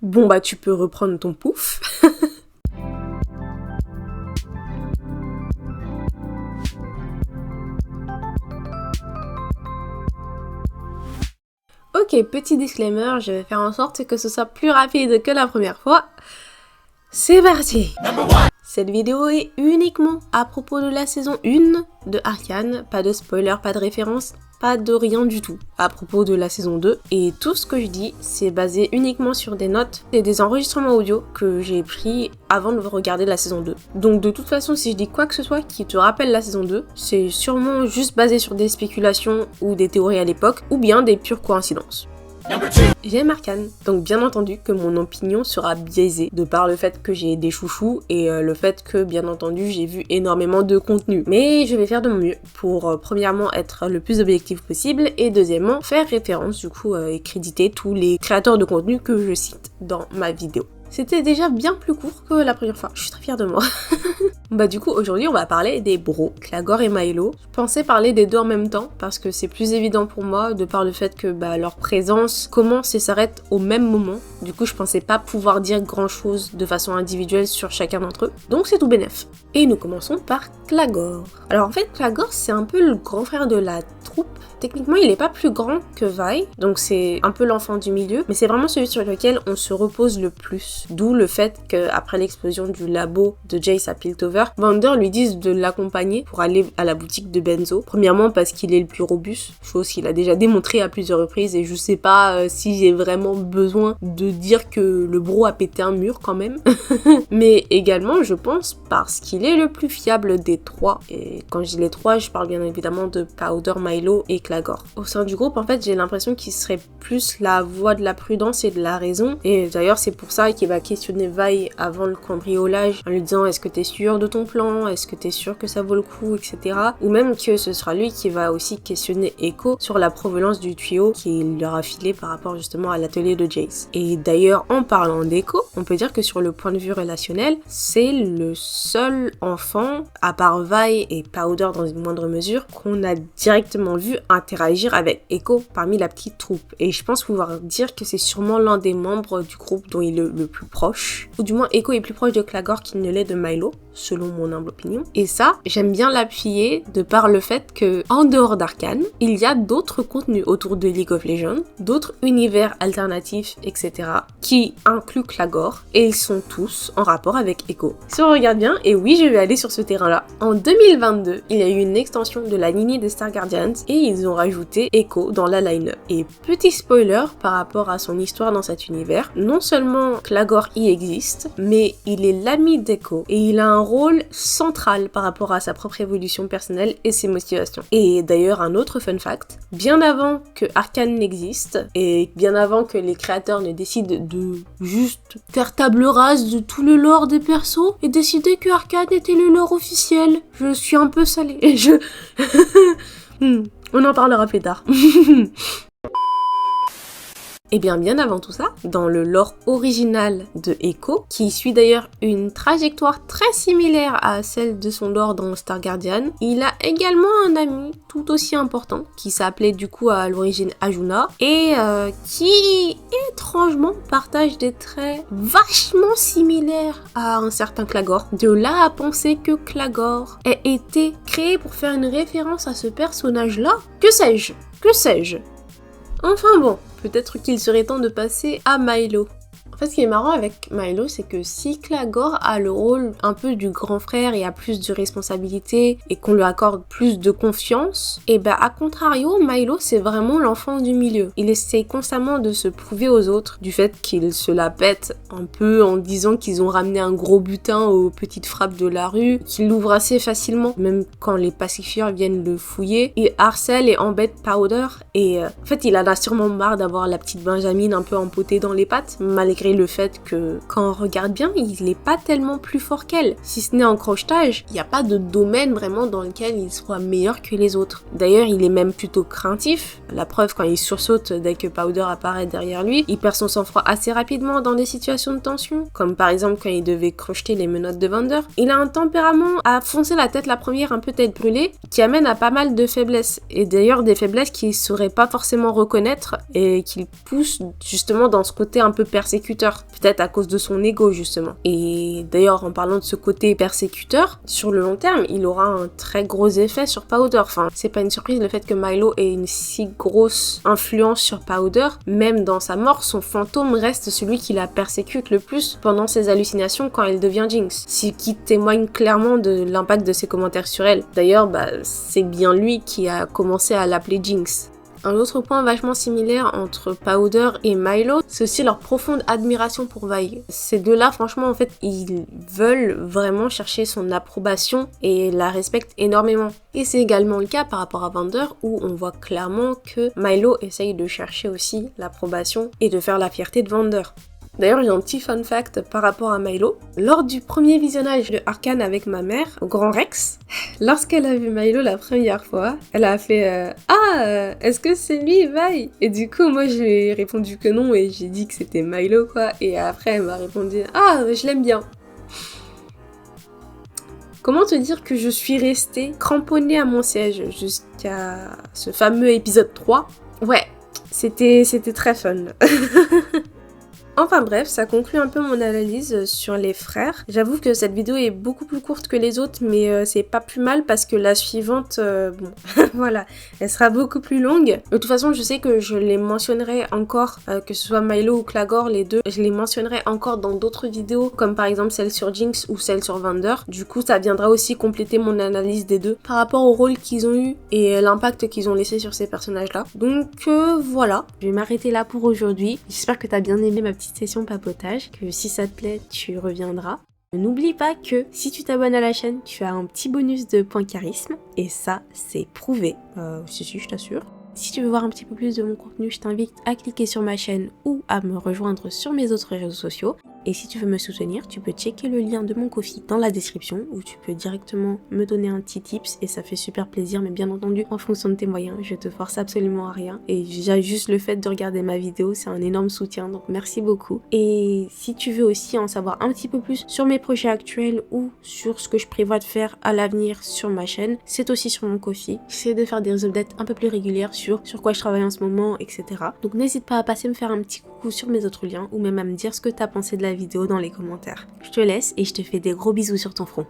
Bon bah tu peux reprendre ton pouf. Ok, petit disclaimer, je vais faire en sorte que ce soit plus rapide que la première fois. C'est parti! Cette vidéo est uniquement à propos de la saison 1 de Arcane, pas de spoiler, pas de référence, pas de rien du tout à propos de la saison 2. Et tout ce que je dis, c'est basé uniquement sur des notes et des enregistrements audio que j'ai pris avant de regarder la saison 2. Donc de toute façon, si je dis quoi que ce soit qui te rappelle la saison 2, c'est sûrement juste basé sur des spéculations ou des théories à l'époque, ou bien des pures coïncidences. J'aime Arcane, donc bien entendu que mon opinion sera biaisée de par le fait que j'ai des chouchous et le fait que bien entendu j'ai vu énormément de contenu. Mais je vais faire de mon mieux pour premièrement être le plus objectif possible et deuxièmement faire référence du coup et créditer tous les créateurs de contenu que je cite dans ma vidéo. C'était déjà bien plus court que la première fois, je suis très fière de moi. Bah du coup aujourd'hui on va parler des bros, Clagor et Mylo. Je pensais parler des deux en même temps parce que c'est plus évident pour moi de par le fait que leur présence commence et s'arrête au même moment. Du coup je pensais pas pouvoir dire grand chose de façon individuelle sur chacun d'entre eux. Donc c'est tout bénef. Et nous commençons par Clagor. Alors en fait Clagor c'est un peu le grand frère de la troupe. Techniquement il est pas plus grand que Vi, donc c'est un peu l'enfant du milieu, mais c'est vraiment celui sur lequel on se repose le plus. D'où le fait qu'après l'explosion du labo de Jace à Piltover, Vander lui dise de l'accompagner pour aller à la boutique de Benzo. Premièrement parce qu'il est le plus robuste, chose qu'il a déjà démontré à plusieurs reprises et je sais pas si j'ai vraiment besoin de dire que le bro a pété un mur quand même. Mais également je pense parce qu'il est le plus fiable des trois. Et quand je dis les trois, je parle bien évidemment de Powder, Mylo et Clagor. Au sein du groupe en fait j'ai l'impression qu'il serait plus la voix de la prudence et de la raison. Et d'ailleurs c'est pour ça qu'il va questionner Vi avant le cambriolage en lui disant est-ce que t'es sûr de ton plan, est-ce que t'es sûr que ça vaut le coup, etc. Ou même que ce sera lui qui va aussi questionner Echo sur la provenance du tuyau qu'il leur a filé par rapport justement à l'atelier de Jace. Et d'ailleurs en parlant d'Echo, on peut dire que sur le point de vue relationnel, c'est le seul enfant, à part Vi et Powder dans une moindre mesure, qu'on a directement vu interagir avec Echo parmi la petite troupe. Et je pense pouvoir dire que c'est sûrement l'un des membres du groupe dont il est le plus proche. Ou du moins Echo est plus proche de Clagor qu'il ne l'est de Mylo, selon mon humble opinion. Et ça, j'aime bien l'appuyer de par le fait que, en dehors d'Arcane, il y a d'autres contenus autour de League of Legends, d'autres univers alternatifs, etc., qui incluent Clagor, et ils sont tous en rapport avec Echo. Si on regarde bien, et oui, je vais aller sur ce terrain-là, en 2022, il y a eu une extension de la lignée des Star Guardians, et ils ont rajouté Echo dans la line-up. Et petit spoiler par rapport à son histoire dans cet univers, non seulement Clagor y existe, mais il est l'ami d'Echo, et il a un rôle central par rapport à sa propre évolution personnelle et ses motivations. Et d'ailleurs, un autre fun fact, bien avant que Arcane n'existe, et bien avant que les créateurs ne décident de juste faire table rase de tout le lore des persos, et décider que Arcane était le lore officiel, je suis un peu salée. On en parlera plus tard. Et bien avant tout ça, dans le lore original de Echo, qui suit d'ailleurs une trajectoire très similaire à celle de son lore dans Star Guardian, il a également un ami tout aussi important, qui s'appelait du coup à l'origine Ajuna, et qui étrangement partage des traits vachement similaires à un certain Clagor. De là à penser que Clagor ait été créé pour faire une référence à ce personnage-là, que sais-je. Enfin bon, peut-être qu'il serait temps de passer à Mylo. En fait, ce qui est marrant avec Mylo, c'est que si Clagor a le rôle un peu du grand frère et a plus de responsabilités et qu'on lui accorde plus de confiance, et à contrario, Mylo, c'est vraiment l'enfant du milieu. Il essaie constamment de se prouver aux autres du fait qu'il se la pète un peu en disant qu'ils ont ramené un gros butin aux petites frappes de la rue, qu'il l'ouvre assez facilement, même quand les pacifieurs viennent le fouiller. Il harcèle et embête Powder et en fait, il en a sûrement marre d'avoir la petite Benjamine un peu empotée dans les pattes, malgré le fait que, quand on regarde bien, il est pas tellement plus fort qu'elle. Si ce n'est en crochetage, il n'y a pas de domaine vraiment dans lequel il soit meilleur que les autres. D'ailleurs, il est même plutôt craintif. La preuve, quand il sursaute dès que Powder apparaît derrière lui, il perd son sang-froid assez rapidement dans des situations de tension, comme par exemple quand il devait crocheter les menottes de Vander. Il a un tempérament à foncer la tête la première un peu tête brûlée, qui amène à pas mal de faiblesses. Et d'ailleurs, des faiblesses qu'il saurait pas forcément reconnaître et qu'il pousse justement dans ce côté un peu persécuteur persécuteur, peut-être à cause de son ego justement. Et d'ailleurs en parlant de ce côté persécuteur, sur le long terme, il aura un très gros effet sur Powder. Enfin, c'est pas une surprise le fait que Milo ait une si grosse influence sur Powder. Même dans sa mort, son fantôme reste celui qui la persécute le plus pendant ses hallucinations quand elle devient Jinx. Ce qui témoigne clairement de l'impact de ses commentaires sur elle. D'ailleurs, c'est bien lui qui a commencé à l'appeler Jinx. Un autre point vachement similaire entre Powder et Milo, c'est aussi leur profonde admiration pour Vi. Ces deux-là, franchement, en fait, ils veulent vraiment chercher son approbation et la respectent énormément. Et c'est également le cas par rapport à Vander, où on voit clairement que Milo essaye de chercher aussi l'approbation et de faire la fierté de Vander. D'ailleurs, j'ai un petit fun fact par rapport à Milo. Lors du premier visionnage de Arcane avec ma mère, au Grand Rex, lorsqu'elle a vu Milo la première fois, elle a fait est-ce que c'est lui, Vi? Et du coup, moi, j'ai répondu que non et j'ai dit que c'était Milo, quoi. Et après, elle m'a répondu je l'aime bien. Comment te dire que je suis restée cramponnée à mon siège jusqu'à ce fameux épisode 3? Ouais, c'était très fun. Enfin bref, ça conclut un peu mon analyse sur les frères. J'avoue que cette vidéo est beaucoup plus courte que les autres, mais c'est pas plus mal parce que la suivante, voilà, elle sera beaucoup plus longue. De toute façon, je sais que je les mentionnerai encore, que ce soit Milo ou Clagor, les deux, je les mentionnerai encore dans d'autres vidéos, comme par exemple celle sur Jinx ou celle sur Vander. Du coup, ça viendra aussi compléter mon analyse des deux par rapport au rôle qu'ils ont eu et l'impact qu'ils ont laissé sur ces personnages-là. Donc voilà, je vais m'arrêter là pour aujourd'hui. J'espère que t'as bien aimé ma petite session papotage, que si ça te plaît, tu reviendras. N'oublie pas que si tu t'abonnes à la chaîne, tu as un petit bonus de points charisme, et ça, c'est prouvé. Si, je t'assure. Si tu veux voir un petit peu plus de mon contenu, je t'invite à cliquer sur ma chaîne ou à me rejoindre sur mes autres réseaux sociaux. Et si tu veux me soutenir, tu peux checker le lien de mon Ko-fi dans la description où tu peux directement me donner un petit tips et ça fait super plaisir, mais bien entendu en fonction de tes moyens, je te force absolument à rien. Et déjà juste le fait de regarder ma vidéo, c'est un énorme soutien, donc merci beaucoup. Et si tu veux aussi en savoir un petit peu plus sur mes projets actuels ou sur ce que je prévois de faire à l'avenir sur ma chaîne, c'est aussi sur mon Ko-fi. J'essaie de faire des updates un peu plus régulières sur quoi je travaille en ce moment, etc. Donc n'hésite pas à passer me faire un petit coucou sur mes autres liens ou même à me dire ce que t'as pensé de la vidéo dans les commentaires. Je te laisse et je te fais des gros bisous sur ton front.